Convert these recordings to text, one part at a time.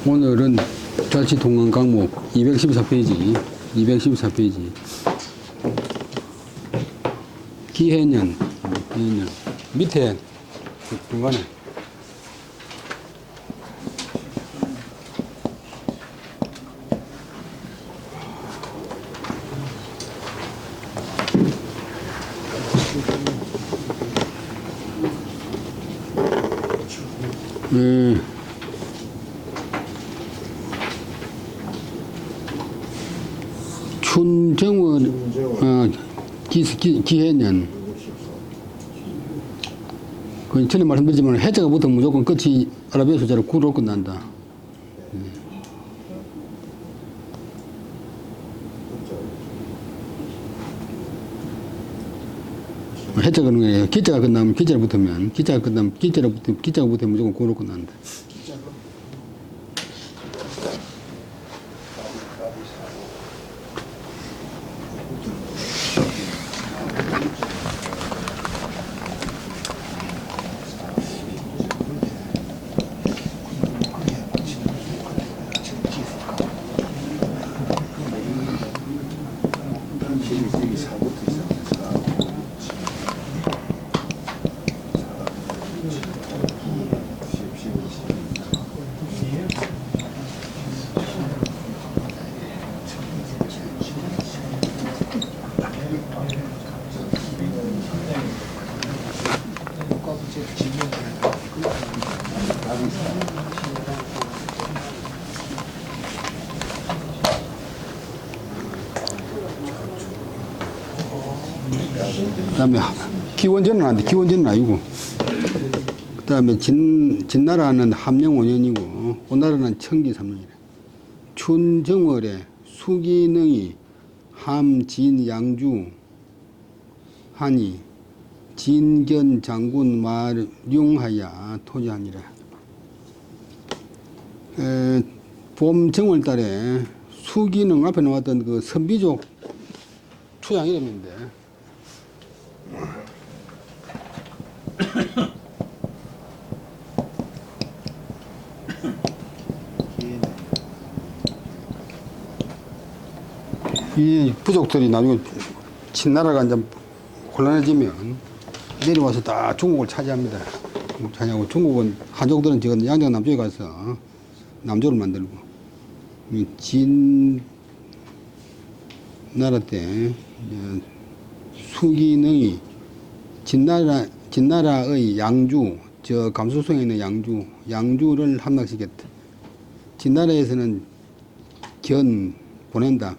오늘은 자치통관 강목 214페이지, 기해년 밑에 중간에 춘정원 기해년 그 전에 말씀드렸지만 해자가 붙으면 무조건 끝이 아라비아 숫자로 9로 끝난다. 해자가 그런 거예요. 기자가 끝나면 기자로 붙으면 기자가 붙으면 무조건 9로 끝난다. 그 다음에 기원전은 안 돼. 기원전은 아니고. 그 다음에 진나라는 함령 5년이고 오나라는 청기 3년이래. 춘정월에 수기능이 함진 양주 하니 진견 장군 마룡하야 토지하니라. 봄 정월달에 수기능 앞에 나왔던 그 선비족 추장 이름인데 이 부족들이 나중에 친나라가 이제 곤란해지면 내려와서 다 중국을 차지합니다. 중국은 한족들은 지금 양정 남쪽에 가서 남조를 만들고 진나라 때 수기능이 진나라의 양주, 저 감수성에 있는 양주를 함락시켰다. 진나라에서는 견 보낸다.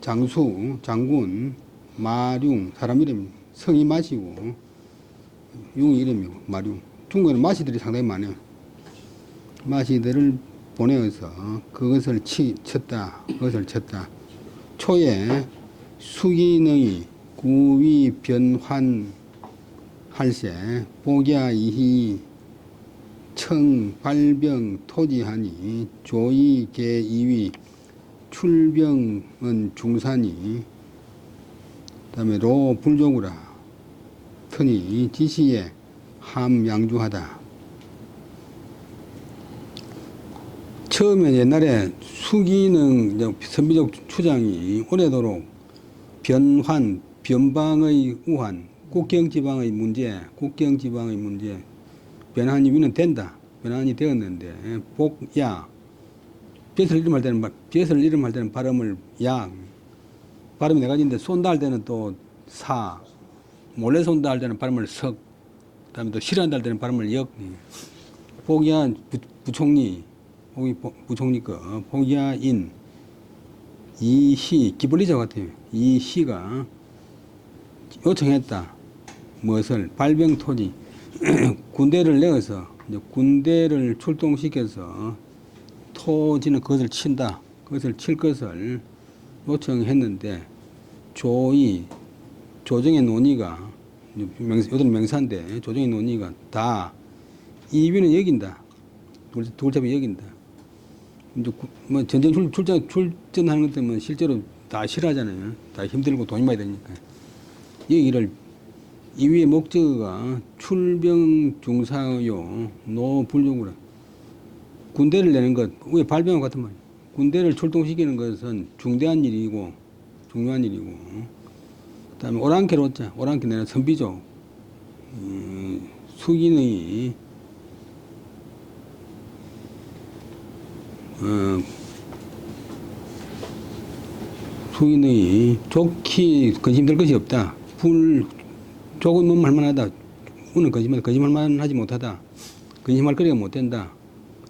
장수, 장군, 마룡, 사람 이름, 성이 마시고, 용 이름이고, 마룡. 중국에는 마시들이 상당히 많아요. 마시들을 보내어서 그것을 쳤다. 초에 수기능이 구위 변환 할세 복야 이희 청 발병 토지하니 조이 개 이위 출병은 중산이 그다음에 로 불조구라 터니 지시에 함 양주하다. 처음에 옛날에 수기능 선비족 추장이 오래도록 변방의 우한 국경지방의 문제 변환이 위는 된다. 변환이 되었는데 복야 벼슬 이름할 때는 발음을 야 발음이 네 가지인데 쏜다 할 때는 또 사 몰래 쏜다 할 때는 발음을 석 그다음에 또 싫어한다 할 때는 발음을 역 복야 부총리 부총리 거 복야인 이희 기블리자 같아요. 이희가 요청했다. 무엇을 발병토지 군대를 내어서 군대를 출동시켜서 토지는 그것을 친다. 그것을 칠 것을 요청했는데 조정의 논의가 요즘 명사인데 조정의 논의가 다 이위는 여긴다. 둘잡이 여긴다. 이제 뭐 전쟁 출전하는 것 때문에 실제로 다 싫어하잖아요. 다 힘들고 돈이 많이 되니까. 여기를 이위의 목적어가 출병 중사요 노 불종구라. 군대를 내는 것, 왜 발병과 같은 말이에요. 군대를 출동시키는 것은 중대한 일이고, 중요한 일이고, 그 다음에 오랑캐로 오자. 오랑캐 내는 선비족, 숙인의, 숙인의 좋기 근심될 것이 없다. 조금은 할만하다. 우는 거짓말만 하지 못하다. 근심할 거리가 못 된다.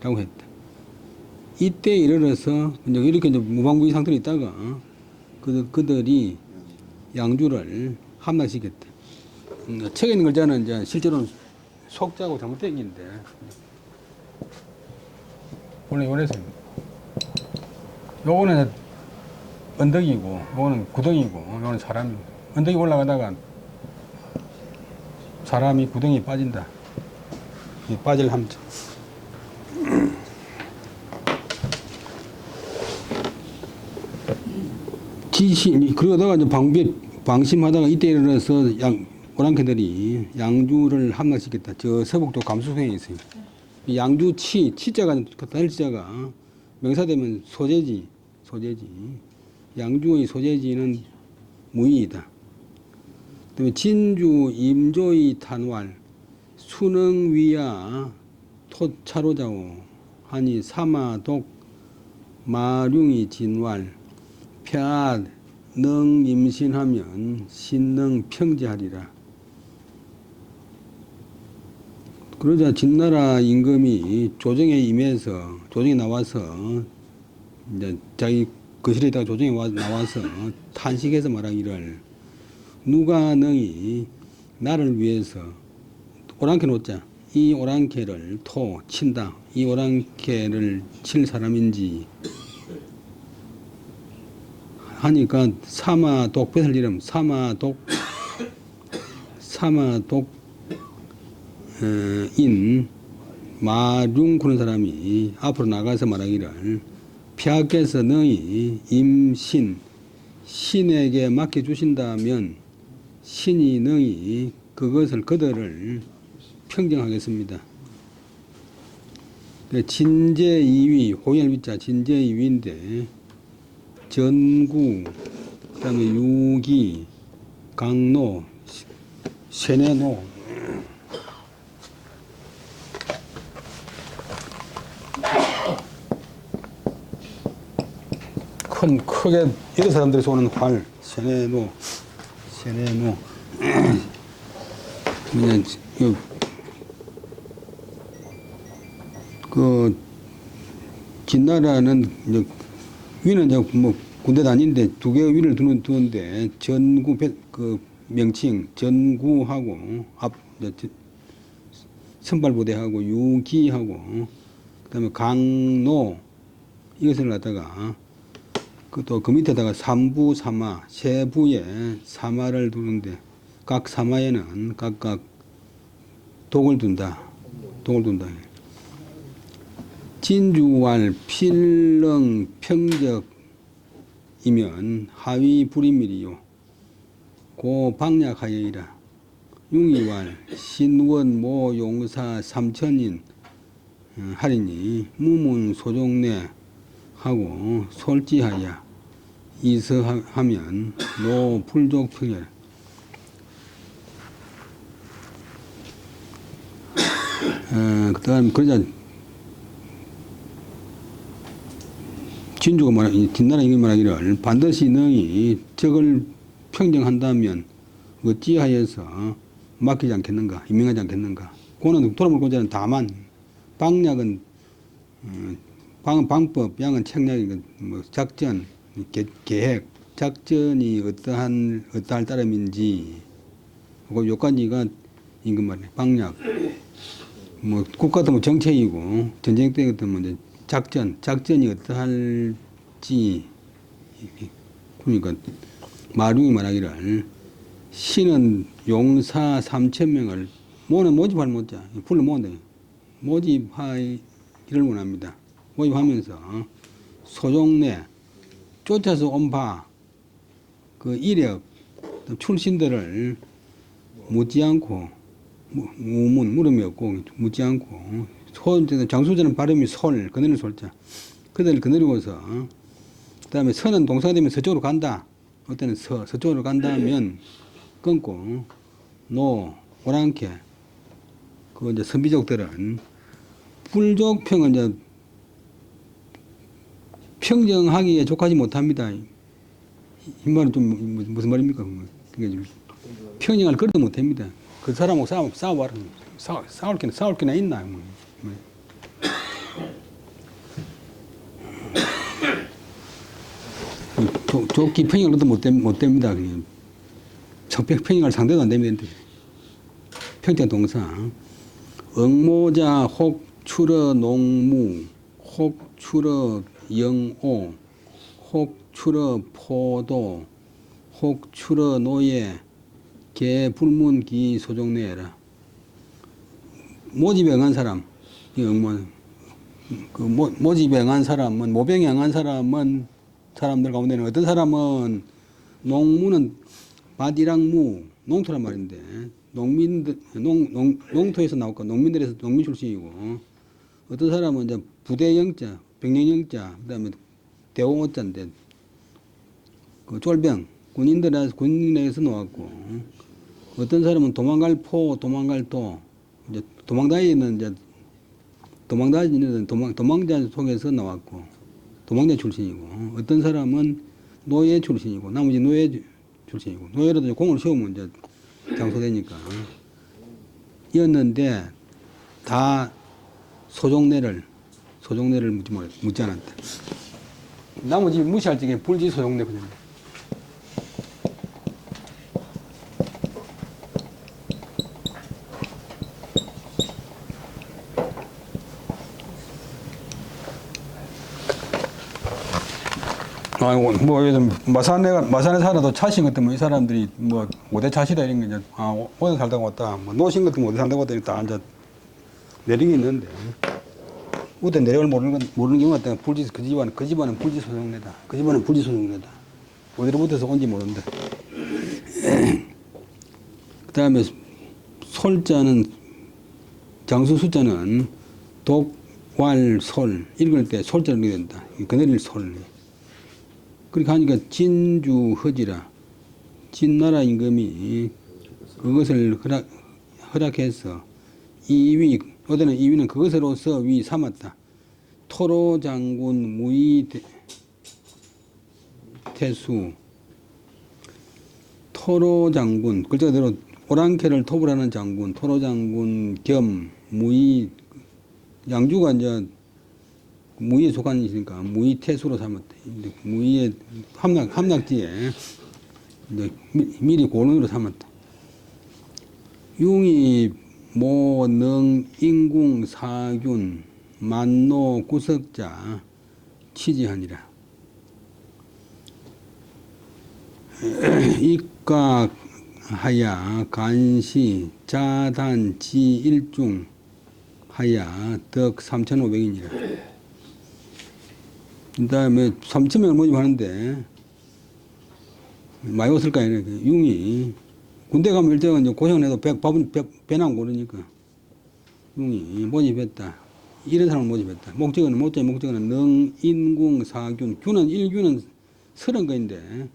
라고 했다. 이때 이르러서 이렇게 이제 무방비의 상태로 있다가 그들이 양주를 함락시켰다. 책에 있는 글자는 이제 실제로는 속자고 잘못된 얘기인데 원래 요래서 요거는 언덕이고 요거는 구덩이고 요거는 사람이고 언덕이 올라가다가 사람이 구덩이에 빠진다. 빠질 함정. 그러다가 이제 방심하다가 이때 일어나서 오랑캐들이 양주를 함락시켰다. 저 서북쪽 감수성에 있어요. 양주 치자가, 달치자가 명사되면 소재지. 양주의 소재지는 무의이다. 그다음에 진주 임조의 탄왈, 순흥위야 토차로자오 하니 사마독 마룡이 진왈 펴앗 능 임신하면 신능 평지하리라. 그러자 진나라 임금이 조정에 나와서 이제 자기 거실에다가 조정에 나와서 탄식해서 말하기를 누가 능히 나를 위해서 오랑캐 놓자. 이 오랑캐를 친다. 이 오랑캐를 칠 사람인지 하니까 사마독 뺏을 이름 사마독 인 마룡 그런 사람이 앞으로 나가서 말하기를 폐하께서 너희 임신 신에게 맡겨주신다면 신이 너희 그들을 평정하겠습니다. 진제이위 호열위자 진제이위인데 전구 그다음에 유기 강노 세네노 크게 여러 사람들이 쏘는 활 세네노 그냥 그 진나라는 이제 위는 이제 뭐 군대 다니는데 두 개의 위를 두는데 전구 그 명칭 전구하고 선발부대하고 유기하고 그다음에 강노 이것을 갖다가 또 그 밑에다가 삼부 사마 세 부에 사마를 두는데 각 사마에는 각각 독을 둔다. 진주왈 필릉 평적이면 하위 불임일이요 고 방약하여이라. 융이왈 신원 모 용사 삼천인 하리니 무문 소종내 하고 솔지하야 이서하면 노 불족 평열. 그다음 그러자 진주가 뒷나라 임금이 말하기를 반드시 너희 적을 평정한다면 어찌하여서 맡기지 않겠는가, 임명하지 않겠는가. 그는 돌아볼 다만 방약은 방법, 양은 책략이 뭐 작전, 계획, 작전이 어떠할 따름인지, 요까지가 임금 말이에요. 방약. 뭐 국가도 뭐 정책이고 전쟁 때 같은 이제 작전이 어떠할지. 그러니까 마룡이 말하기를 신은 용사 3,000명을 모집할 못자 불러 모은다. 모집하기를 원합니다. 모집하면서 소종내 쫓아서 온 바 그 이력 출신들을 묻지 않고 무문 물음이었고 묻지 않고 장수자는 발음이 솔 그늘을 솔자 그들을 그늘이고서 그다음에 서는 동사가 되면 서쪽으로 간다. 어때는 서쪽으로 간다 하면 끊고 노 오랑캐 그 이제 선비족들은 불족평은 이제 평정하기에 족하지 못합니다. 이 말은 좀 무슨 말입니까? 그러니까 평정을 끌어도 못합니다. 그 사람하고 싸워봐라. 싸울 게나 있나? 좋기 평정을 끌어도 못 됩니다. 그냥 평정할 상대도 안 됩니다. 평정 동사. 응모자 혹 출어 농무 혹 출어 영오 혹 출어 포도 혹 출어 노예 개 불문기 소종내라. 모집에 응한 사람 모집에 응한 사람은 모병에 응한 사람은 사람들 가운데는 어떤 사람은 농무는 바디랑무 농토란 말인데 농민들 농토에서 나올까 농민들에서 농민 출신이고 어떤 사람은 이제 부대 영자 병령 영자 그다음에 대공 어자인데 그 쫄병 군인에서 나왔고 어떤 사람은 도망갈 도 이제 도망다니는 도망자 속에서 나왔고 도망자 출신이고 어떤 사람은 노예 출신이고 나머지 노예 출신이고 노예라도 공을 세우면 이제 장소되니까 이었는데 다 소종내를 묻지 않았다. 나머지 무시할 적에 불지 소종내 그냥. 뭐 요즘 마산에 살아도 차신 것 때문에 이 사람들이 뭐 어디 차시다 이런 게 이제 어디 살다가 왔다 뭐 노신 것 때문에 어디 산다고 왔다 다 앉아 내리기 있는데 어디 내력을 모르는 경우가 있다. 그 집안은 불지 소송내다. 그 집안은 불지 소송내다. 어디로부터서 온지 모른다. 그 다음에 솔자는 장수 숫자는 독왈솔 읽을 때 솔자를 읽어야 된다. 그네를 솔. 그렇게 하니까 진주허지라 진나라 임금이 그것을 허락해서 이위 어제는 이위는 그것으로서 위 삼았다. 토로장군 무이태수 토로장군 글자 그대로 오랑캐를 토벌하는 장군 토로장군 겸 무이 양주가 이제 무의에 속한 있으니까 무의태수로 삼았다. 무의의 함락지에 미리 고론으로 삼았다. 융이 모능 인궁 사균 만노 구석자 취지하니라. 입각하야 간시 자단 지일중 하야 덕 3,500이니라. 그 다음에 3,000명을 모집하는데 많이 왔을까 이래. 융이 군대 가면 일정은 이제 고생을 해도 밥은 배나 고르니까 융이 모집했다. 이런 사람을 모집했다. 목적은 능인궁 사균 균은 1균은 30건인데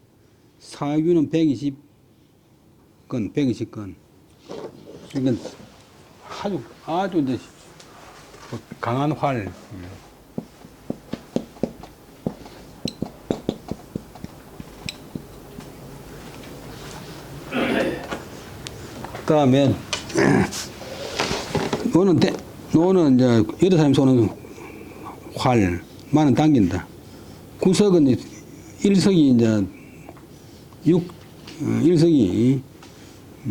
사균은 120건 120건. 그러니까 아주 이제 강한 활. 그 다음에 노는 이제 여러 사람이 쏘는 활만은 당긴다. 구석은 일석이 이제 일석이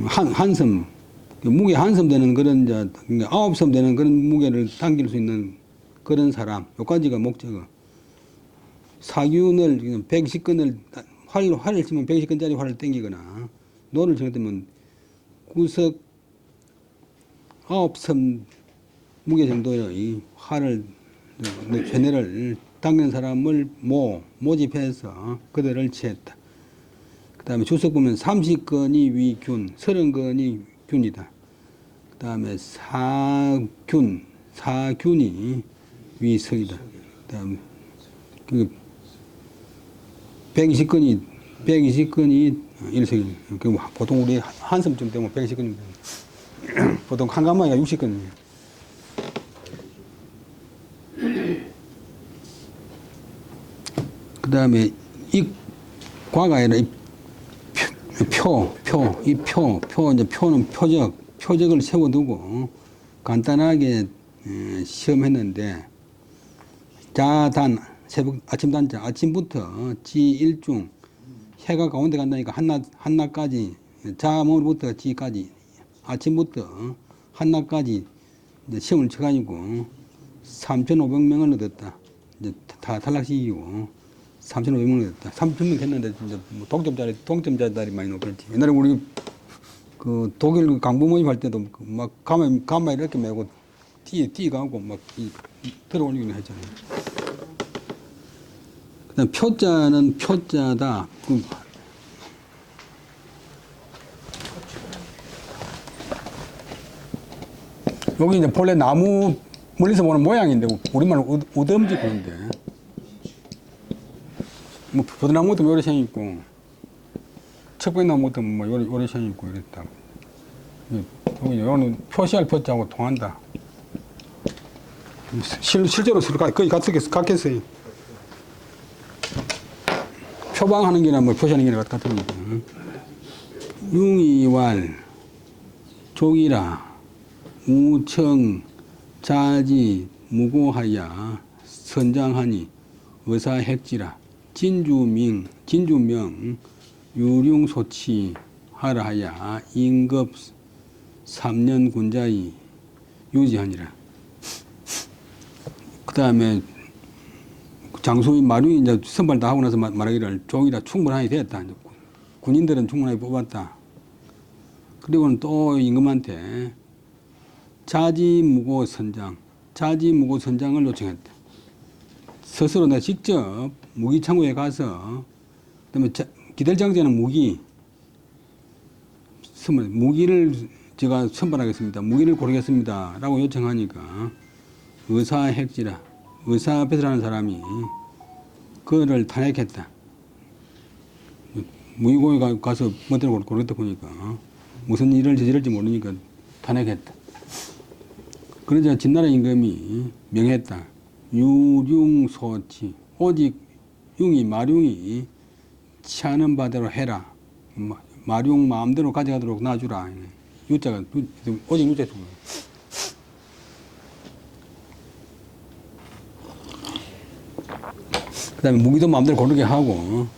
한섬 무게 한섬 되는 그런 이제 9섬 되는 그런 무게를 당길 수 있는 그런 사람. 요까지가 목적어. 사균을 110건을 활을 치면 110건짜리 활을 당기거나 노를 정했다면 구석 9섬 무게 정도의 활을 세뇌를 당기는 사람을 모집해서 그들을 취했다. 그 다음에 주석 보면 30건이 위균, 30건이 균이다. 그 그다음에 사균이 위석이다. 그다음에 그 120근이 일석이. 그 보통 우리 한섬쯤 되면 120근이면 보통 한 가마니가 60근이에요. 그 다음에 이 과가 아니라 이 이제 표는 표적을 세워두고 간단하게 시험했는데 자단 새벽 아침단자 아침부터 지일중 해가 가운데 간다니까 한낮까지 자모부터 지까지 아침부터 한낮까지 이제 시험을 쳐가지고 3,500명을 얻었다. 이제 다 탈락시키고 3,500명을 얻었다. 3,000명 했는데 이제 뭐 동점자들이 많이 높았지. 옛날에 우리 그 독일 강부 모임 할 때도 막 가마 이렇게 메고 뛰어가고 막 들어올리기는 했잖아요. 그다음 표자다. 여기 이제 본래 나무 멀리서 보는 모양인데 우리말로 우덤지 보는데 뭐 버드나무도 요래 생 있고 척백나무도 뭐 요래 생 있고 이랬다. 여기 요거는 표시할 표자하고 통한다. 실제로 거의 같겠어요. 표방하는 게나 뭐 표시하는 게나 같은 거니까. 융이왈 족이라 우청 자지 무고하야 선장하니 의사핵지라 진주명 유룡소치하라 하야 임급 3년 군자이 유지하니라. 그 다음에 장수인 마룡이 이제 선발 다 하고 나서 말하기를 족이라 충분하게 됐다. 군인들은 충분하게 뽑았다. 그리고는 또 임금한테 자지무고 선장을 요청했다. 스스로 내가 직접 무기창고에 가서, 그다음에 기델장제는 무기를 제가 선발하겠습니다. 무기를 고르겠습니다. 라고 요청하니까 의사핵지라, 의사배설하는 사람이 그를 탄핵했다. 무기고에 가서 뭐대로 고르겠다 보니까 무슨 일을 저지를지 모르니까 탄핵했다. 그러자 진나라 임금이 명했다. 유룡소치, 오직 마룡이 취하는 바대로 해라. 마룡 마음대로 가져가도록 놔주라. 유자가 오직 유자 준 거예요. 그 다음에 무기도 마음대로 고르게 하고,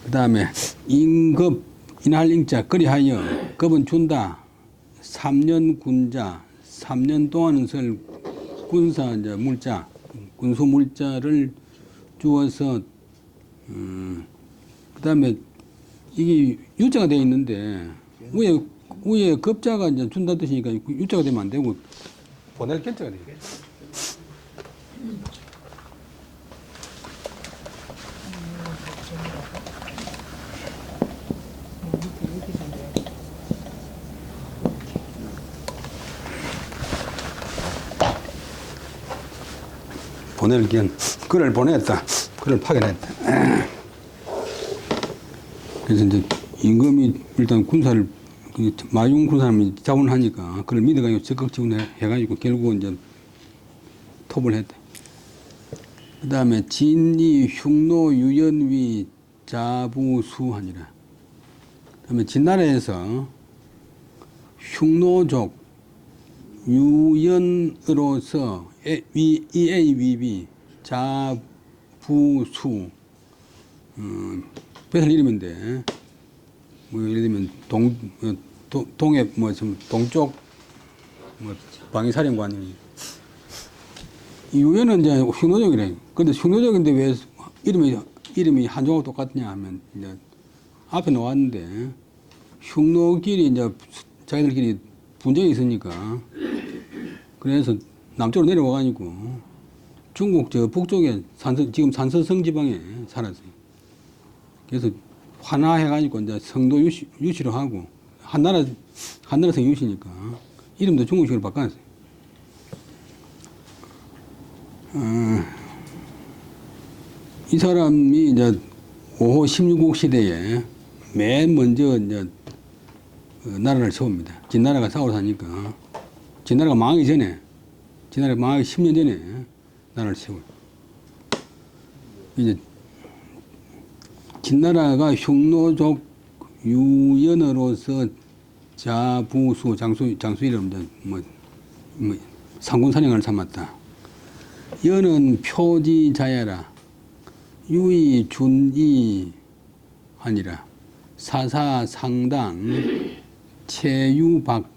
그 다음에 임급 인할 인자 그리하여 급은 준다. 3년 군자 3년 동안은 설 군사 이제 물자 군수 물자를 주어서 그다음에 이게 유자가 되어 있는데 위에 급자가 이제 준다 뜻이니까 유자가 되면 안 되고 보낼 결자가 돼요. 보낼 겸 글을 보냈다. 글을 파견했다. 그래서 이제 임금이 일단 군사를 마용 군사를 자원하니까 그걸 믿어가지고 적극 지원해가지고 결국은 이제 톱을 했다. 그 다음에 진이 흉노 유연위 자부수하니라. 그 다음에 진나라에서 흉노족 유연으로서 EAVB 자부수 뺏을 이름인데 뭐 예를 들면 동해 뭐 좀 동쪽 뭐 방위사령관이 이 유연은 이제 흉노족이래. 근데 흉노족인데 왜 이름이 한족하고 똑같냐 하면 이제 앞에 나왔는데 흉노끼리 이제 자기들끼리 분쟁이 있으니까 그래서 남쪽으로 내려와가지고 중국 저 북쪽에 지금 산서성 지방에 살았어요. 그래서 환화해가지고 이제 성도 유치를 하고 한나라 성유시니까 이름도 중국식으로 바꿔놨어요. 이 사람이 이제 5호 16국 시대에 맨 먼저 이제 나라를 세웁니다. 진나라가 싸우러 사니까 진나라가 망하기 전에, 진나라가 망하기 10년 전에 나라를 세워요. 이제 진나라가 흉노족 유연으로서 자부수 장수이름 뭐 상군사령을 삼았다. 연은 표지자야라. 유의 준이 아니라 사사상당 체유박하야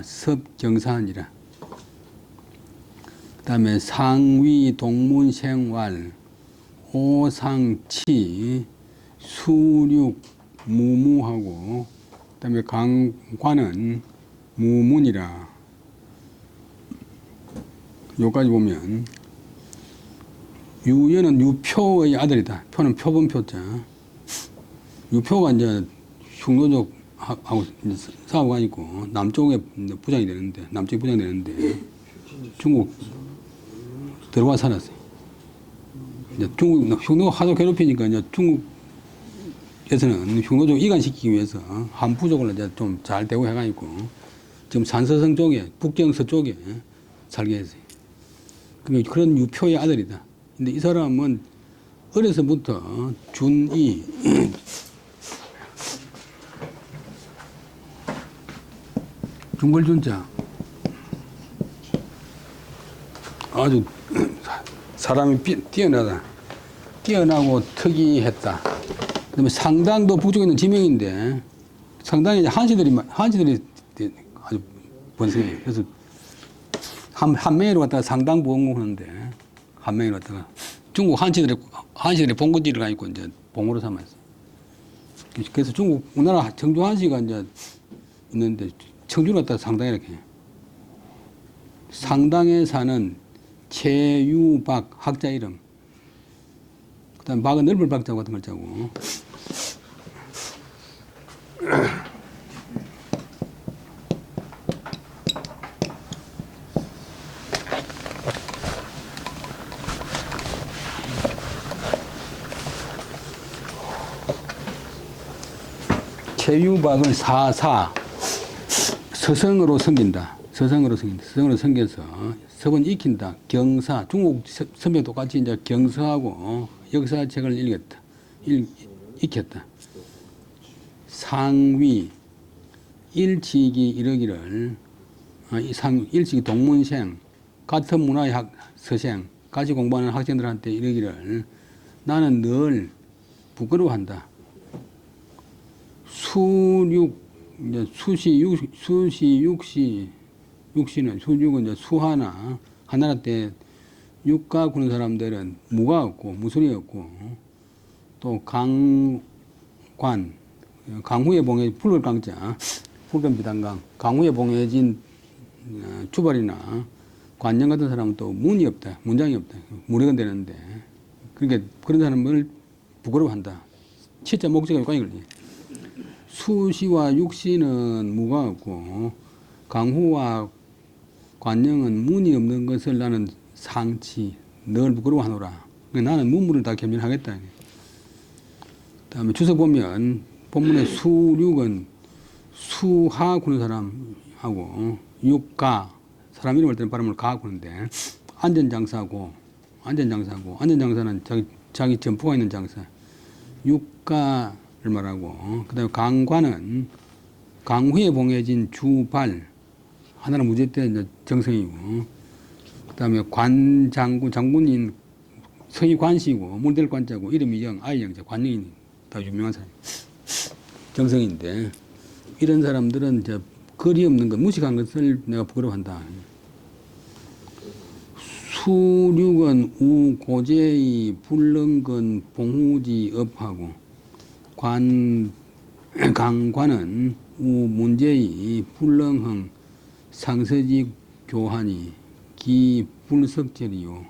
섭경사하니라. 그 다음에 상위 동문생활 오상치 수륙 무무하고 그 다음에 강관은 무문이라. 여기까지 보면 유연은 유표의 아들이다. 표는 표본표자. 유표가 이제 흉노족하고 싸우고 있고 남쪽에 부장이 되는데, 남쪽에 부장이 되는데 중국 들어와 살았어요. 이제 중국 흉노가 하도 괴롭히니까 이제 중국에서는 흉노족 이간시키기 위해서 한 부족을 이제 좀 잘 대우해가지고 지금 산서성 쪽에 북경서 쪽에 살게 했어요. 그런 유표의 아들이다. 근데 이 사람은 어려서부터 준이 중벌준자 아주 사람이 뛰어나고 특이했다. 그다음에 상당도 북쪽에 있는 지명인데 상당히 이제 한시들이 아주 번성해요. 그래서 한 명으로 갖다가 상당 보응하는데 한 명으로 갖다가 중국 한시들의 본거지를 가지고 이제 봉으로 삼았어요. 그래서 우리나라 청주 한시가 이제 있는데 청주를 갖다가 상당히 이렇게 해요. 상당에 사는 최유박 학자 이름. 그 다음 박은 넓을 박자 같은 걸 짜고. 최유박을 서성으로 섬긴다. 서성으로 섬겨서 섭은 익힌다. 경사. 중국 선배 똑같이 이제 경서하고 역사책을 익혔다. 상위. 일치기 이러기를, 일치기 동문생, 같은 문화의 서생, 같이 공부하는 학생들한테 이러기를 나는 늘 부끄러워한다. 육시는 수육은 이제 수하나 한나라 때 육가 구는 사람들은 무가 없고 무술이 없고 또 강후에 봉해 붉을 강자 붉은 비단강 강후에 봉해진 주발이나 관령 같은 사람은 또 문이 없다 문장이 없다 무력은 되는데 그러니까 그런 사람을 부끄러워한다. 진짜 목적이 관이 걸리. 수시와 육시는 무가 없고 강후와 관령은 문이 없는 것을 나는 상치 늘 부끄러워하노라. 나는 문물을 다 겸손하겠다. 다음에 주서 보면 본문의 수륙은 수하 구는 사람하고 육가 사람 이름 할 때는 발음을 가 구는데 안전장사는 자기 점포가 있는 장사. 육가를 말하고 그다음에 강관은 강후에 봉해진 주발 하나는 무죄 때 이제 정성이고 그다음에 장군인 성이 관시고 물될 관자고 이름이 아이영자 관영이 다 유명한 사람 정성인데 이런 사람들은 이제 거리 없는 것 무식한 것을 내가 부끄러워한다. 수륙은 우고제의 불능근 봉후지 업하고 강관은 우문제의 불능흥 상서직 교환이 기불석절이요.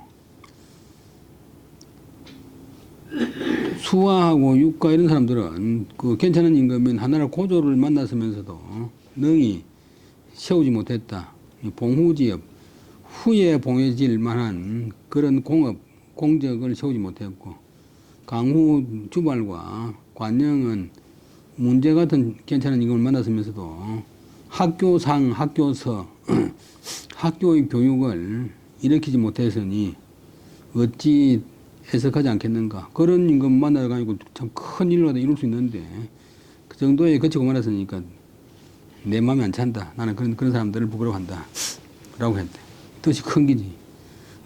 수화하고 육가 이런 사람들은 그 괜찮은 임금인 하나라 고조를 만났으면서도 능히 세우지 못했다. 봉후지업 후에 봉해질 만한 그런 공적을 세우지 못했고, 강후 주발과 관영은 문제 같은 괜찮은 임금을 만났으면서도 학교상, 학교서, 학교의 교육을 일으키지 못했으니 어찌 해석하지 않겠는가. 그런 임금 만나가지고 참 큰 일로 이룰 수 있는데 그 정도에 거치고 말았으니까 내 마음이 안 찬다. 나는 그런 사람들을 부끄러워한다. 라고 했대. 뜻이 큰 기지.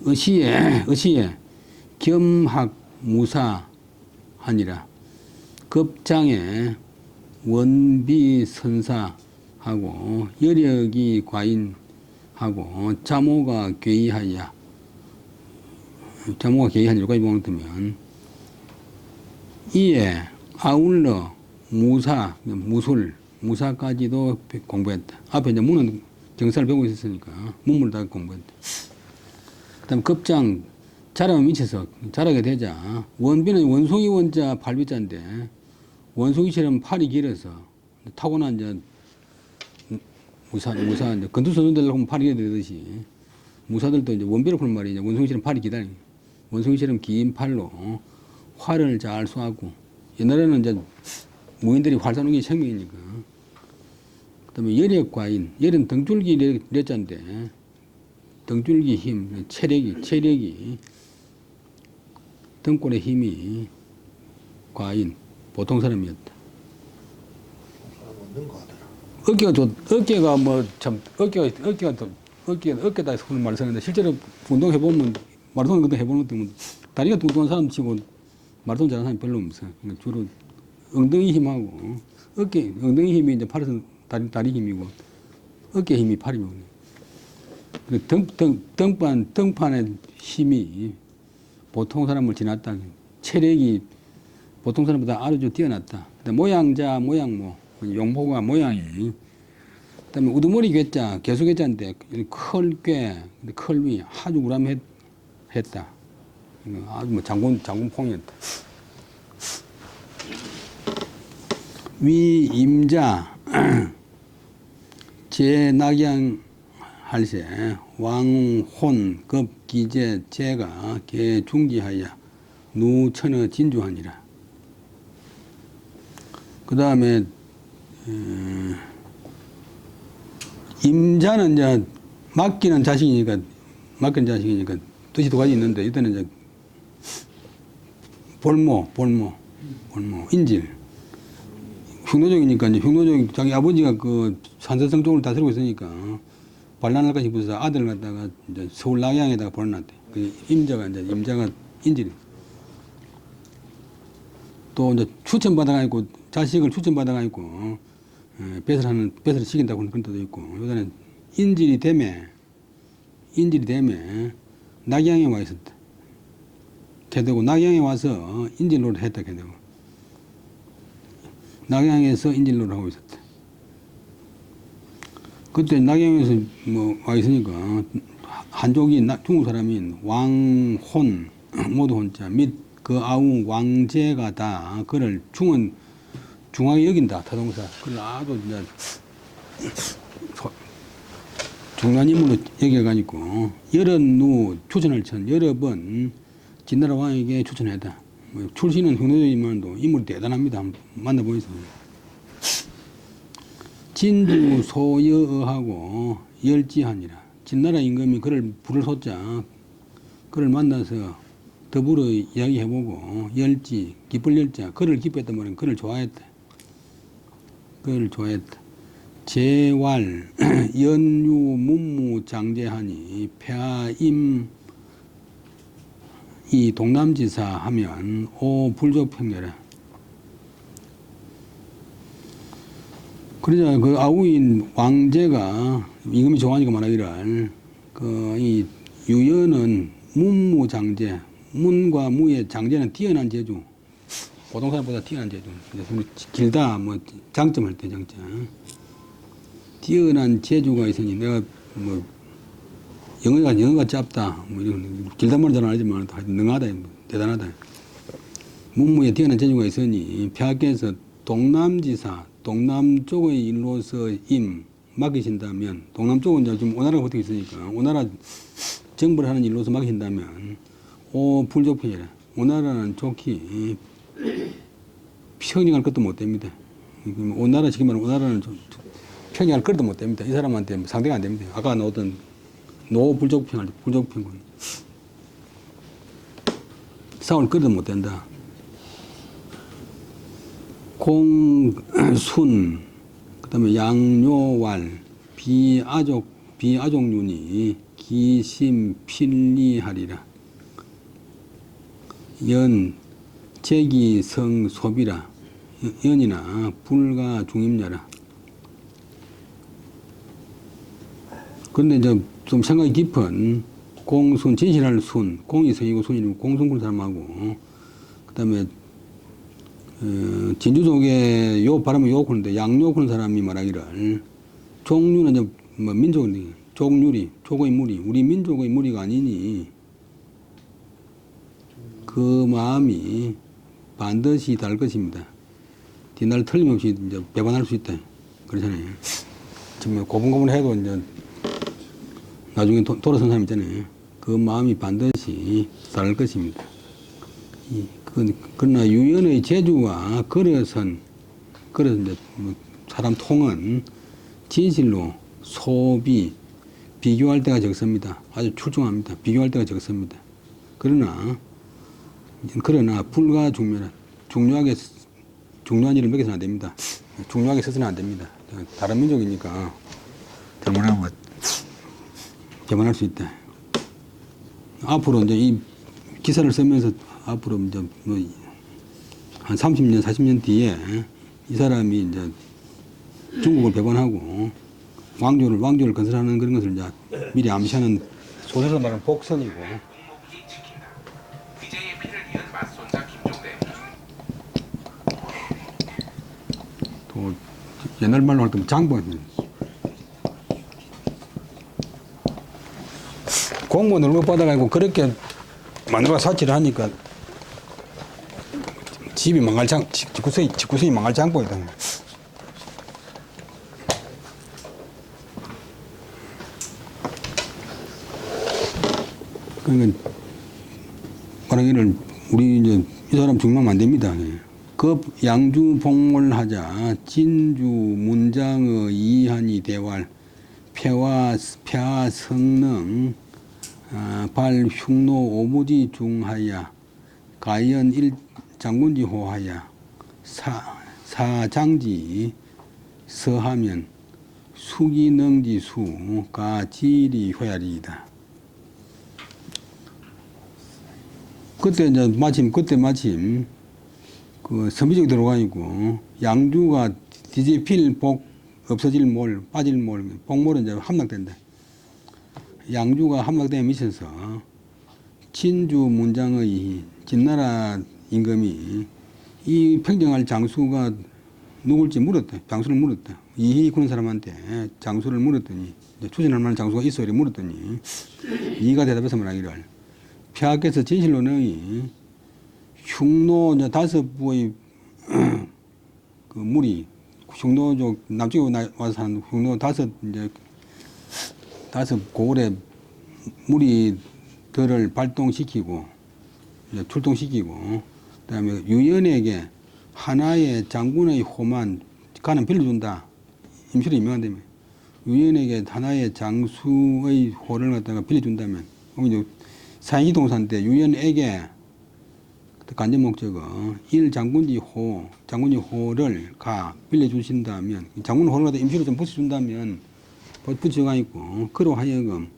의시에 겸학무사하니라. 급장에 원비선사하고 여력이 과인하고 자모가 괴이하야. 자모가 괴이하니 여기까지 보면 이에 아울러 무사까지도 공부했다. 앞에 이제 문은 경사를 배우고 있었으니까 문물을 다 공부했다. 그 다음에 급장, 자라면 미쳐서 자라게 되자 원비는 원숭이 원자 발비자인데 원숭이처럼 팔이 길어서 타고난 이제 무사 이제 건투선수들하고 하면 팔이 길게 되듯이 무사들도 이제 원비를 푸는 말이 이제 원숭이처럼 팔이 기다려. 원숭이처럼 긴 팔로 활을 잘 쏘고, 옛날에는 이제 무인들이 활 쏘는 게 생명이니까. 그 다음에 여력과인, 열은 등줄기 려자인데 등줄기 힘, 체력이 등골의 힘이 과인, 보통 사람이었다. 없는 거 하더라. 어깨가 뭐 참 어깨다 하는 말을 쓰는데 실제로 운동해보면 마라톤 같은 해보는 것도 다리가 뚱뚱한 사람 치고 마라톤 잘하는 사람이 별로 없어. 그러니까 주로 엉덩이 힘하고 엉덩이 힘이 이제 팔에서 다리 힘이고 어깨 힘이 팔이고. 등판의 힘이 보통 사람을 지났다. 체력이 보통 사람보다 아주 뛰어났다. 모양모, 용모가 모양이. 그 다음에 우두머리 괴자, 개수괴자인데, 컬위, 아주 우람했다. 아주 뭐 장군풍이었다. 위, 임자, 제낙양 할세, 왕혼, 급, 기제, 제가, 개, 중지하여, 누, 천어, 진주하니라. 그 다음에, 임자는 이제 맡기는 자식이니까 뜻이 두 가지 있는데, 일단은 이제 볼모, 인질. 흉노족이니까 이제 흉노족 자기 아버지가 그 산세성 쪽을 다스리고 있으니까 반란할까 싶어서 아들을 갖다가 이제 서울 낙양에다가 보내놨대. 그 임자가 인질이. 또 이제 추천받아가지고 자식을 추천받아가지고 배설을 시킨다고 그런 뜻도 있고, 요새는 인질이 되매 낙양에 와 있었다. 개되고 낙양에 와서 인질로를 했다. 개되고 낙양에서 인질로를 하고 있었다. 그때 낙양에서 뭐 와 있으니까 한족이 중국 사람인 왕혼 모두 혼자 및 그 아우 왕제가 다 그를 중하게 여긴다. 타동사. 그걸 아주 이제 중요한 인물로 여겨가지고 여러 누 추천을 천 여러 번 진나라 왕에게 추천했다. 뭐 출신은 흉노족이지만도 인물이 대단합니다. 한번 만나보겠습니다. 진주 소여하고 열지하니라. 진나라 임금이 그를 부를 소자 그를 만나서 더불어 이야기해보고 기쁠 열자 그를 기뻐했단 말은 그를 좋아했다. 제왈 연유 문무 장제하니 폐하임 이 동남지사 하면 오 불족평내라. 그러자 그 아우인 왕제가 임금이 좋아하니까 말하기를 이 유연은 문무장제, 문과 무의 장제는 뛰어난 재주, 보통 사람보다 뛰어난 재주. 길다 뭐 장점할 때 장점. 뛰어난 재주가 있으니 내가 뭐 영어가 짧다 뭐 이런 길단 말은 잘 안 하지만 능하다 대단하다. 문무에 뛰어난 재주가 있으니 폐하께서 동남지사, 동남쪽의 일로서 맡기신다면, 동남쪽은 이제 지금 오나라가 버티고 있으니까, 오나라 정벌 하는 일로서 맡기신다면, 불족편이라. 오나라는 좋기, 평정할 것도 못 됩니다. 오나라, 지금 말하면 오나라는 평정할 것도 못 됩니다. 이 사람한테 상대가 안 됩니다. 아까 나오던 노불족편, 불족편군. 싸울 것도 못 된다. 공순, 그 다음에 양요왈, 비아족윤이 기심 필리하리라. 연, 제기성 소비라. 연이나 불가 중임자라. 그런데 이제 좀 생각이 깊은 공순, 진실할 순, 공이 성이고 순이고 공순군 사람하고, 그 다음에 진주 속에 요 발음을 요 그런데 양요 그런 사람이 말하기를 종류는 이제 뭐 민족인데 족유리 족의 무리 우리 민족의 무리가 아니니 그 마음이 반드시 달 것입니다. 뒤날 틀림없이 이제 배반할 수 있다 그러잖아요. 지금 고분고분해도 이제 나중에 돌아선 사람 있잖아요. 그 마음이 반드시 달 것입니다. 그러나 유연의 재주와 걸어서 이제 사람 통은 진실로 비교할 때가 적습니다. 아주 출중합니다. 비교할 때가 적습니다. 그러나 불가 중요한 일을 먹여서는 안 됩니다. 중요하게 써서는 안 됩니다. 다른 민족이니까 잘못하면 배반할 수 있다. 앞으로 이제 이 기사를 쓰면서 앞으로 이제 한 30년, 40년 뒤에 이 사람이 이제 중국을 배반하고 왕조를 건설하는 그런 것을 이제 미리 암시하는 소설에서 말하는 복선이고. 또 옛날 말로 할 때 장본. 공무원을 못 받아가지고 그렇게 마누라가 사치를 하니까 집이 망할 집구석이 망할 장본이다. 그러니까 말하기를 우리 이제 이 사람 죽으면 안 됩니다. 급 양주 복몰하자 진주 문장의 이한이 대활 폐하 성능 발 흉노 오무지 중하야 가연 일 장군지 호하야 사장지 서하면 수기능지수 가지리 회야리이다. 그때 마침 그 선비적이 들어가 있고 양주가 뒤집힐 복 없어질 몰 빠질 몰 복몰은 이제 함락된다. 양주가 함락되어 미쳐서 진주 문장의 진나라 임금이 이 평정할 장수가 누굴지 물었다. 장수를 물었다. 이희 그런 사람한테 장수를 물었더니 추진할 만한 장수가 있어 이렇게 물었더니 이가 대답해서 말하기를 폐하께서 진실로 너희 흉노 5부의 그 무리 흉노족 남쪽에 와서 사는 흉노 5 고을의 무리들을 발동시키고 출동시키고 그다음에 유연에게 하나의 장군의 호만 가는 빌려준다. 임시로 임명한다며. 유연에게 하나의 장수의 호를 갖다가 빌려준다면 이제 사행이 동사인데 유연에게 간접 목적은 장군지 호를 빌려주신다면 장군 호를 갖다 임시로 좀 붙여준다면 붙여가 있고 그로 하여금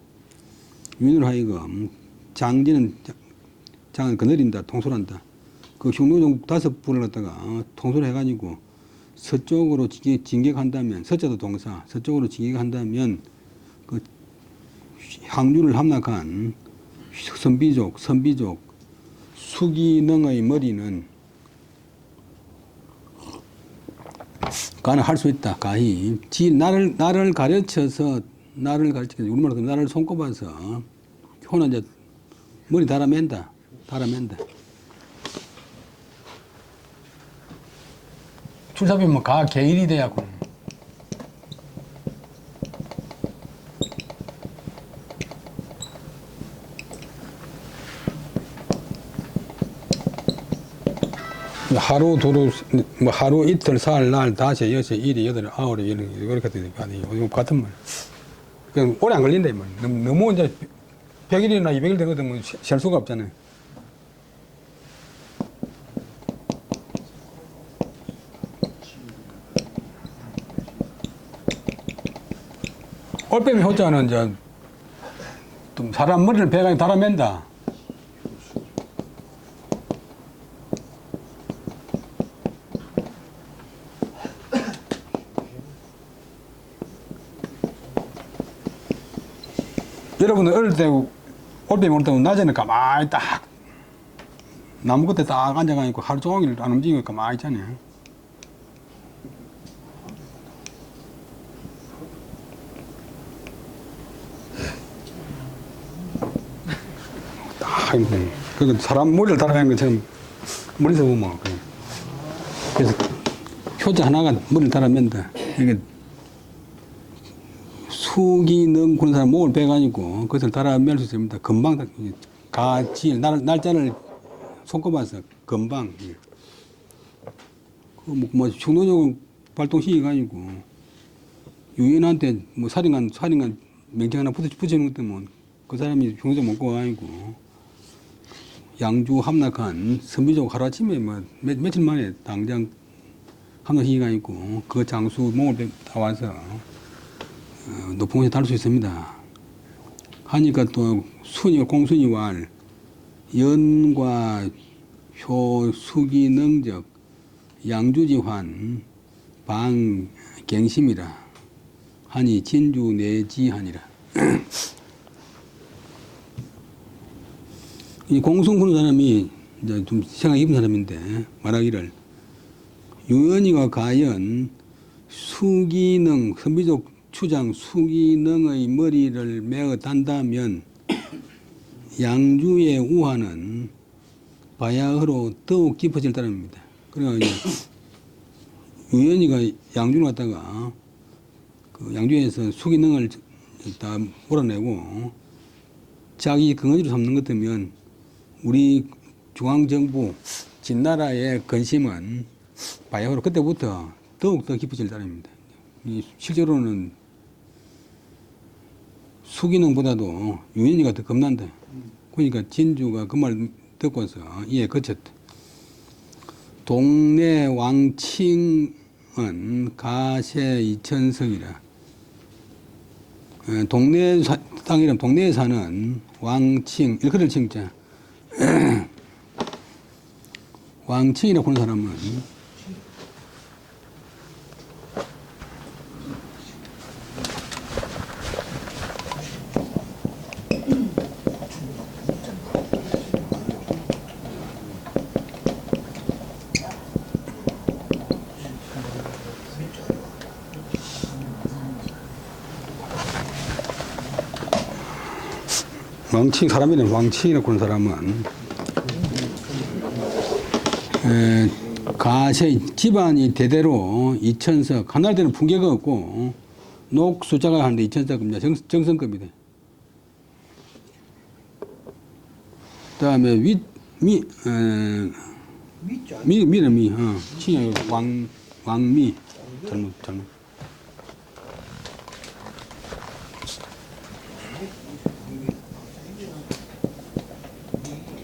유연으로 하여금 장은 거느린다 통솔한다. 그 흉노종 5부를 갖다가 통솔해가지고 서쪽으로 진격한다면 서자도 동사 서쪽으로 진격한다면 그 항주를 함락한 선비족 수기능의 머리는 가능할 수 있다. 가히 나를 가르쳐서 우리말로 나를 손꼽아서 효는 이제 머리 달아맨다. 출사비 뭐 가 개일이 돼야고. 하루 두루 뭐 하루 이틀 사흘 날 다섯 여섯 일이 여덟 아홉이 이렇게 되니까 요즘 같은 말. 그냥 오래 안 걸린다 이 말. 너무 이제 100일이나 200일 되거든 뭐 셀 수가 없잖아요. 올빼미 효자는 이제 좀 사람 머리를 배가 달아맨다. 여러분들 어릴 때 올빼미 올 때 낮에는 가만히 딱 나무 끝에 딱 앉아가 있고 하루 종일 안 움직이고 가만히 있잖아요. 딱 그 사람 머리를 달아가는 것처럼 머리에서 보면 그래서 효자 하나가 머리를 달아맨다. 이게 수기능 그런 사람 목을 베가지고 그것을 달아맬 수 있습니다. 금방 가지 날짜를 손꼽아서 금방 뭐 충동적으로 발동시켜가지고 유인한테 뭐 살인한 명령 하나 붙여놓은 것 때문에 그 사람이 충동적으로 먹고 가지고 양주 함락한 선비족 하루아침에 뭐 며칠 만에 당장 함락시켜가지고 그 장수 목을 다 와서 높은 곳에 다룰 수 있습니다. 하니까 또 순이 공순이 왈 연과 효 수기 능적 양주지환 방갱심이라 하니 진주 내지하니라. 이 공순 부는 사람이 이제 좀 생각 깊은 사람인데 말하기를 유연이와 가연 수기능 선비족 추장 수기능의 머리를 매어 단다면 양주의 우화는 바야흐로 더욱 깊어질 따름입니다. 그래서 유연이가 양주를 갖다가 그 양주에서 수기능을 다 몰아내고 자기 근거지로 삼는 것 같으면 우리 중앙정부 진나라의 근심은 바야흐로 그때부터 더욱 더 깊어질 따름입니다. 실제로는 수기능보다도 유연이가 더 겁난다. 그러니까 진주가 그 말 듣고서 이에 그쳤다. 동네 왕칭은 가세 이천석이라. 동네 땅이란 동네에 사는 왕칭 일컬을 칭자. 왕칭이라고 하는 사람은 왕칭 사람이란 왕칭이라고 하는 사람은 가세 집안이 대대로 이천석 하나할 때는 풍계가 없고 녹 숫자가 하는데 이천석입니다. 정성급이다. 그다음에 미는 미 칭이 왕미 잘못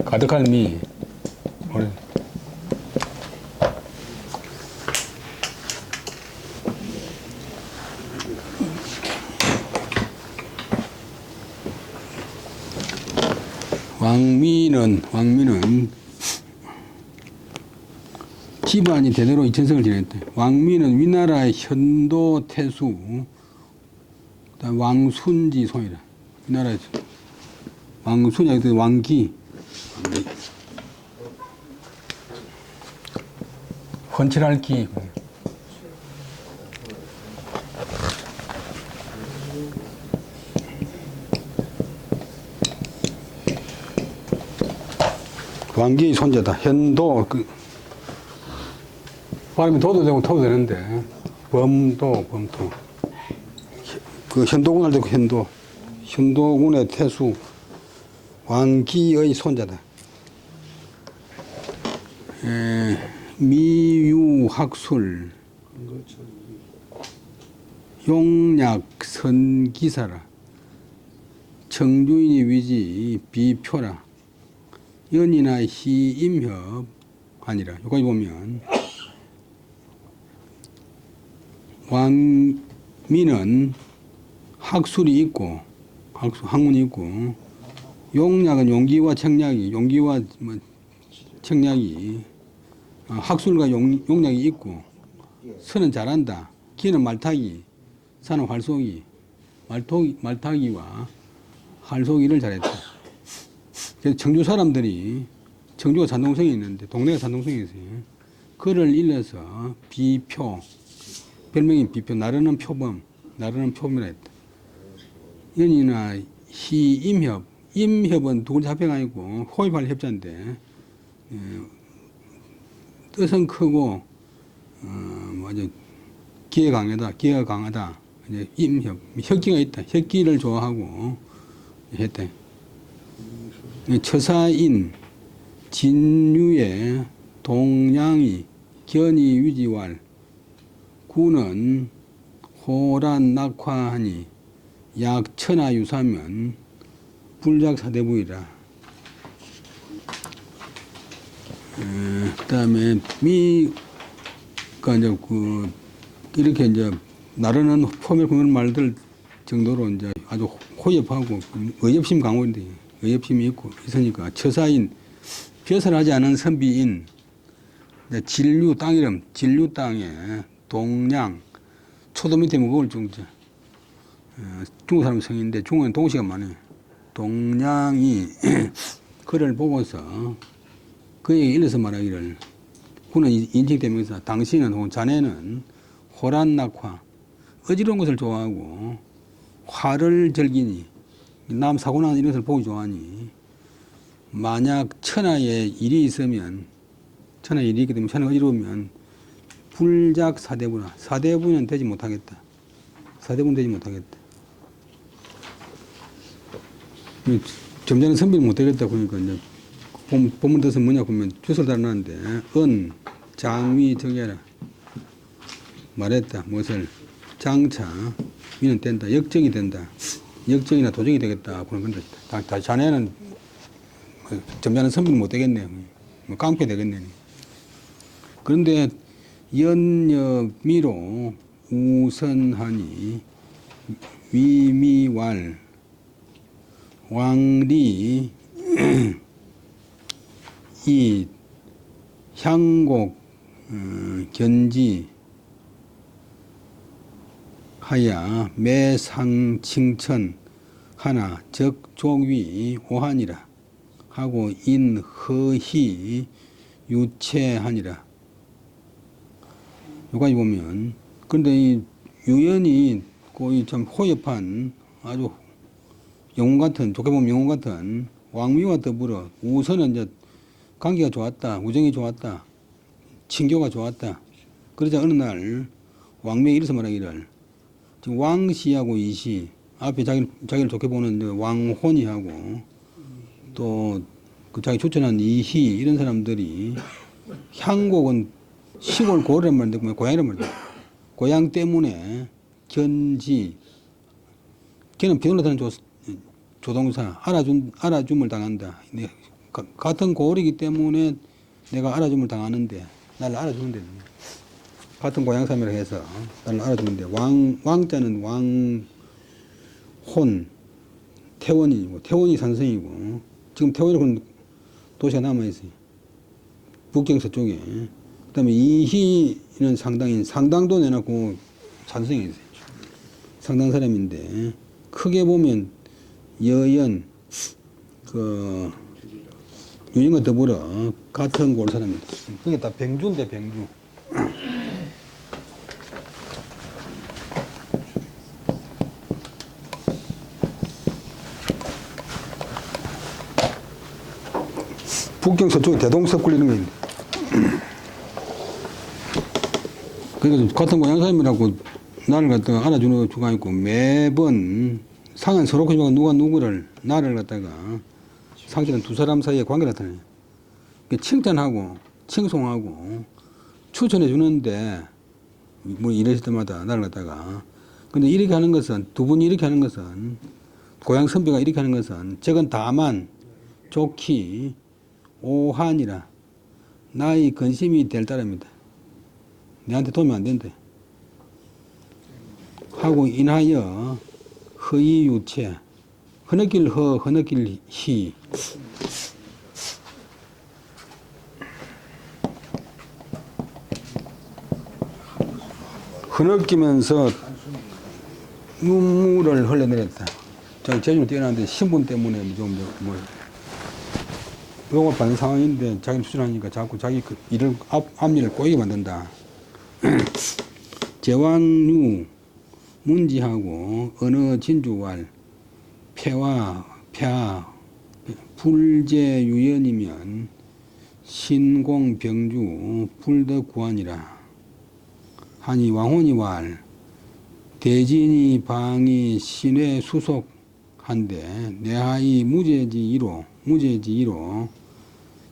가득할 미 왕미는 집안이 대대로 이천석을 지냈대. 왕미는 위나라의 현도 태수 왕순지 손이라. 위나라에서 왕순이 왕기 헌칠할 기 왕기의 손자다. 현도 발음이 도도 되고 토도 되는데 범도 그 현도군 할 때 그 현도군의 태수 왕기의 손자다. 미유학술 용약선기사라. 청주인이 위지 비표라. 연이나 희임협 아니라. 여기까지 보면 왕미는 학술이 있고 학문이 있고 용약은 용기와 청약이 학술과 용약이 있고 선은 잘한다. 기는 말타기, 사는 활쏘기, 말타기와 활쏘기를 잘했다. 그래서 청주 사람들이 청주가 산동성이 있는데 동네가 산동성이 있어요. 그를 일러서 비표, 별명이 비표, 나르는 표범이라 했다. 연이나 희임협, 임협은 두 글자 합해가 아니고 호입할 협자인데 뜻은 크고 기가 강하다. 이제 임협, 혁기가 있다. 혁기를 좋아하고 했다. 처사인, 진유의 동양이, 견이 위지왈, 구는 호란 낙화하니 약 천하유사면 불작사대부이라. 그다음에 미가 이제 이렇게 이제 나르는 포멸 말들 정도로 이제 아주 호협하고 의협심 강호인데 의협심이 있으니까 처사인, 벼슬하지 않은 선비인, 진류 땅 이름, 진류 땅에 동양, 초도 밑에 무거울 중자. 중국 사람 성인데 중국은 동시가 많아요. 동양이 그를 보고서 그에게 일러서 말하기를, 그는 인칭되면서 당신은 혹은 자네는 호란낙화, 어지러운 것을 좋아하고 화를 즐기니, 남 사고 나는 이런 것을 보기 좋아하니, 만약 천하에 일이 있으면, 천하에 일이 있기 때문에 천하가 어지러우면 불작 사대부나, 사대부는 되지 못하겠다. 사대부는 되지 못하겠다. 점잖은 선비는 못 되겠다. 그러니까 이제 본문 뜻은 뭐냐 보면 주소를 달아놨는데, 장위 정해라. 말했다. 무엇을? 장차 위는 된다. 역정이 된다. 역정이나 도정이 되겠다. 그런 건데, 자네는 점잖은 선비는 못 되겠네. 깡패 되겠네. 그런데 연여미로 우선하니 위미왈 왕리 이 향곡 견지 하야 매상칭천 하나 적족위 오하니라 하고 인허희 유체하니라. 여기까지 보면, 그런데 이 유연이 거의 참 호협한 아주 영웅 같은, 좋게 보면 영웅 같은 왕미와 더불어 우선은 이제 관계가 좋았다, 우정이 좋았다, 친교가 좋았다. 그러자 어느 날 왕명이 이래서 말하기를, 지금 왕시하고 이시, 앞에 자기를 좋게 보는 왕혼이하고 또 그 자기 추천한 이희, 이런 사람들이 향곡은 시골 고을이란 말인데 고향이란 말이야. 고향 때문에 견지, 걔는 비올라 타는 조동사, 알아줌을 당한다. 같은 고을이기 때문에 내가 알아줌을 당하는데, 나를 알아주면 되는 거야. 같은 고향 사람이라 해서 나를 알아주는데, 왕자는 왕혼, 태원이고, 태원이 산성이고, 지금 태원이 도시가 남아있어요. 북경서 쪽에. 그 다음에 이희는 상당도 내놓고 산성이 있어요. 상당 사람인데, 크게 보면 여연, 유영과 더불어 같은 고을 사람입니다. 그게 다 병주인데, 병주. 북경 서쪽에 대동석 굴리는 거 있는데. 그래서 같은 고향 사람이라고 나를 갖다가 알아주는 주가 있고 매번 상은 서로 그지만 누가 누구를 나를 갖다가 상실은 두 사람 사이의 관계를 나타내요. 칭찬하고 칭송하고 추천해 주는데 뭐 이랬을 때마다 나를 갖다가 근데 이렇게 하는 것은 두 분이 이렇게 하는 것은 고향 선비가 이렇게 하는 것은 저건 다만 좋기 오한이라 나의 근심이 될 따름이다. 내한테 도움이 안 된대. 하고 인하여 허이유체 흐느낄 허 흐느낄 희 흐느끼면서 눈물을 흘려내렸다. 저 제주로 뛰어나는데 신분 때문에 좀 뭐 욕을 받는 상황인데 자기는 수준하니까 자꾸 자기 그 일을 앞일을 꼬이게 만든다. 제왕유 문지하고 어느 진주왈 폐와 폐하 불제유연이면 신공병주 불덕구안이라 하니 왕혼이왈 대진이 방이 신의 수속한데 내하이 무제지이로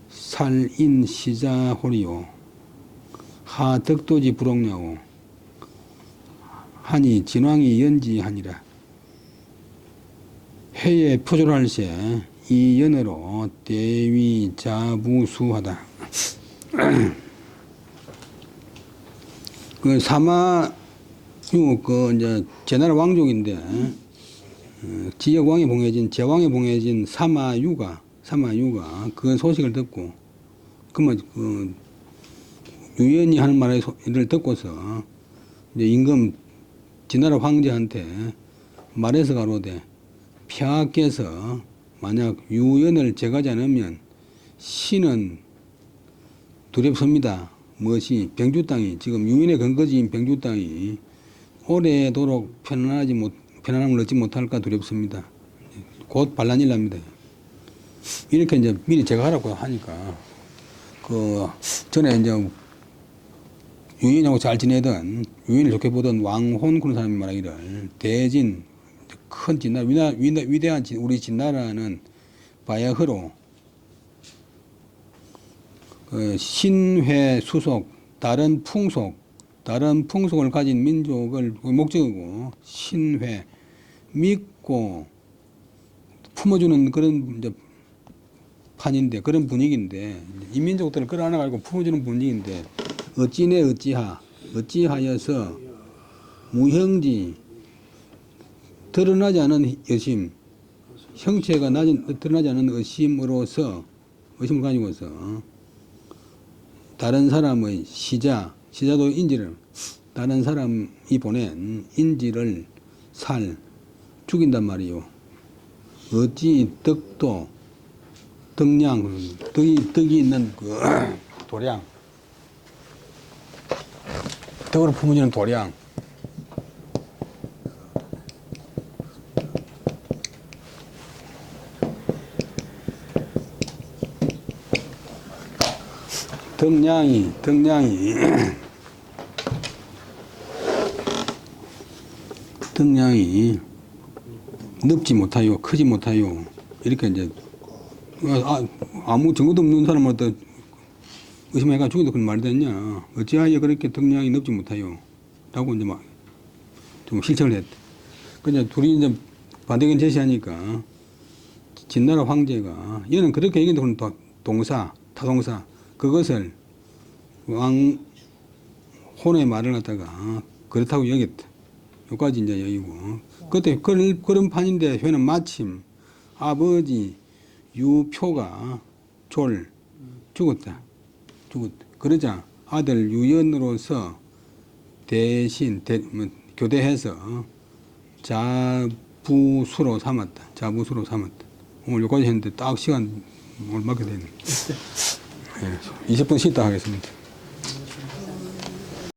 살인 시자호리요 하 덕도지 부록냐오 하니 진왕이 연지하니라 해에 표절할세 이 연어로 대위 자부수하다. 그 사마유 그 이제 제나라 왕족인데 지역 왕에 봉해진 제왕에 봉해진 사마유가 그 소식을 듣고 그러면 그 유연이 하는 말을 듣고서 이제 임금 진나라 황제한테 말해서 가로되 폐하께서 만약 유연을 제거하지 않으면 신은 두렵습니다. 무엇이 병주 땅이 지금 유연의 근거지인 병주 땅이 오래도록 편안함을 얻지 못할까 두렵습니다. 곧 반란일 납니다. 이렇게 이제 미리 제거하라고 하니까 그 전에 이제 유인하고 잘 지내던 유인을 좋게 보던 왕혼 그런 사람이 말하기를 대진 큰 진나라 위대한 우리 진나라는 바야흐로 그 신회 수속 다른 풍속을 가진 민족을 목적이고 신회 믿고 품어주는 그런 이제 판인데 그런 분위기인데 이 민족들을 끌어안아가지고 품어주는 분위기인데 어찌하여서 무형지 드러나지 않은 여심 형체가 드러나지 않은 의심을 가지고서 다른 사람의 시자도 인지를 다른 사람이 보낸 인지를 죽인단 말이요. 어찌 덕이 있는 그 도량 덕으로 품어지는 도량 덕량이 넓지 못하요, 크지 못하요. 이렇게 이제 아무 증거도 없는 사람한테 의심해가 죽여도 그런 말이 됐냐? 어찌하여 그렇게 덕량이 넓지 못하요? 라고 이제 막 좀 실청을 했대. 그냥 둘이 이제 반대견 제시하니까 진나라 황제가 얘는 그렇게 얘기했는데 타동사 그것을 왕혼의 말을 갖다가 그렇다고 여겼다. 여기까지 이제 여기고. 그때 그런 판인데 회는 마침 아버지 유표가 죽었다. 그러자 아들 유연으로서 대신 교대해서 자부수로 삼았다. 오늘 여기까지 했는데 딱 시간 오늘 맞게 되네. 20분 쉬다 하겠습니다.